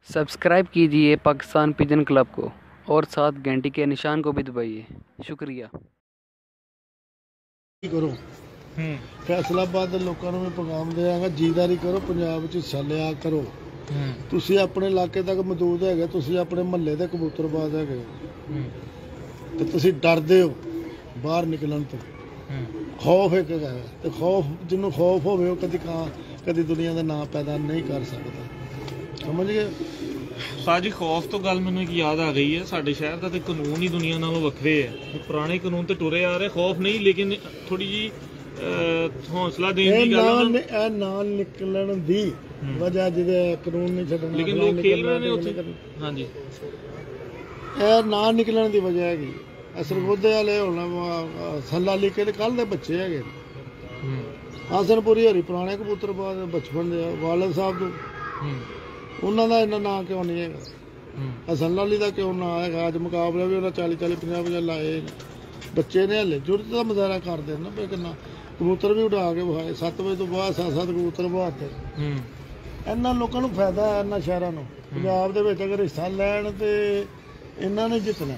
Subscribe कीजिए Pakistan pigeon club को और साथ घंटी के निशान को भी दबाइए। शुक्रिया। करो फैसलाबाद ਦੇ ਲੋਕਾਂ ਨੂੰ ਵੀ ਪੈਗਾਮ ਦਿਆਂਗਾ, ਜੀਦਾਰੀ ਕਰੋ, ਪੰਜਾਬ ਵਿੱਚ ਹਿੱਸਾ ਲਿਆ ਕਰੋ। ਤੁਸੀਂ ਆਪਣੇ ਇਲਾਕੇ ਤੱਕ ਮੌਜੂਦ ਹੈਗੇ, ਤੁਸੀਂ ਆਪਣੇ ਮਹੱਲੇ ਦੇ ਕਬੂਤਰਬਾਜ਼ ਹੈਗੇ ਤੇ ਤੁਸੀਂ ਡਰਦੇ ਹੋ ਬਾਹਰ ਨਿਕਲਣ ਤੋਂ। ਖੌਫ ਇੱਕ ਹੈ ਤੇ ਖੌਫ ਜਿਹਨੂੰ ਖੌਫ ਹੋਵੇ ਉਹ ਕਦੀ ਦੁਨੀਆ ਦਾ ਨਾਂ ਪੈਦਾ ਨਹੀਂ ਕਰ ਸਕਦਾ। ਸਮਝ ਗਏ ਸਾਜੀ? ਖੌਫ ਤੋਂ ਗੱਲ ਮੈਨੂੰ ਇੱਕ ਯਾਦ ਆ ਗਈ ਹੈ, ਸਾਡੇ ਸ਼ਹਿਰ ਦਾ ਤੇ ਕਾਨੂੰਨ ਹੀ ਦੁਨੀਆ ਨਾਲੋਂ ਵੱਖਰੇ ਹੈ। ਪੁਰਾਣੇ ਕਾਨੂੰਨ ਤੇ ਟੁਰੇ ਆ ਰਹੇ, ਖੌਫ ਨਹੀਂ, ਲੇਕਿਨ ਥੋੜੀ ਜੀ ਹੌਸਲਾ ਦੇਣ ਦੀ ਗੱਲ ਇਹ ਨਾਲ ਨਿਕਲਣ ਦੀ ਵਜ੍ਹਾ ਜਿਹਦੇ ਕਾਨੂੰਨ ਨਹੀਂ ਛੱਡਣਾ, ਲੇਕਿਨ ਲੋਕ ਖੇਲ ਰਹੇ ਨੇ ਉੱਥੇ। ਹਾਂਜੀ, ਇਹ ਨਾ ਨਿਕਲਣ ਦੀ ਵਜ੍ਹਾ ਹੈਗੀ ਸਰਗੋਧੇ ਵਾਲੇ ਹੁਣ ਸੱਲਾਲੀ ਕੇ ਕੱਲ ਦੇ ਬੱਚੇ ਹੈਗੇ। ਹਾਸਨਪੁਰੀ ਹਰੀ ਪੁਰਾਣੇ ਕਬੂਤਰਬਾਜ਼ ਬਚਪਨ ਦੇ ਵਾਲਦ ਸਾਹਿਬ ਤੋਂ, ਉਹਨਾਂ ਦਾ ਇੰਨਾ ਨਾਂ ਕਿਉਂ ਨਹੀਂ ਹੈਗਾ? ਸੱਲਾਲੀ ਦਾ ਕਿਉਂ ਨਾਂ ਹੈਗਾ? ਅੱਜ ਮੁਕਾਬਲਾ ਵੀ ਉਹਨਾਂ 40-40, 50-50 ਲਾਏ ਬੱਚੇ ਨੇ। ਹਲੇ ਜੁਰਤ ਦਾ ਮੁਜ਼ਾਹਰਾ ਕਰਦੇ ਨਾ ਵੀ ਕਿੰਨਾ ਕਬੂਤਰ ਵੀ ਉਡਾ ਕੇ ਵਿਖਾਏ। 7 ਵਜੇ ਤੋਂ ਬਾਅਦ 7 ਕਬੂਤਰ ਬਹਾਤੇ। ਇਹਨਾਂ ਲੋਕਾਂ ਨੂੰ ਫਾਇਦਾ ਹੈ, ਇਹਨਾਂ ਸ਼ਹਿਰਾਂ ਨੂੰ। ਪੰਜਾਬ ਦੇ ਵਿੱਚ ਅਗਰ ਹਿੱਸਾ ਲੈਣ ਤੇ ਇਹਨਾਂ ਨੇ ਜਿੱਤਣਾ।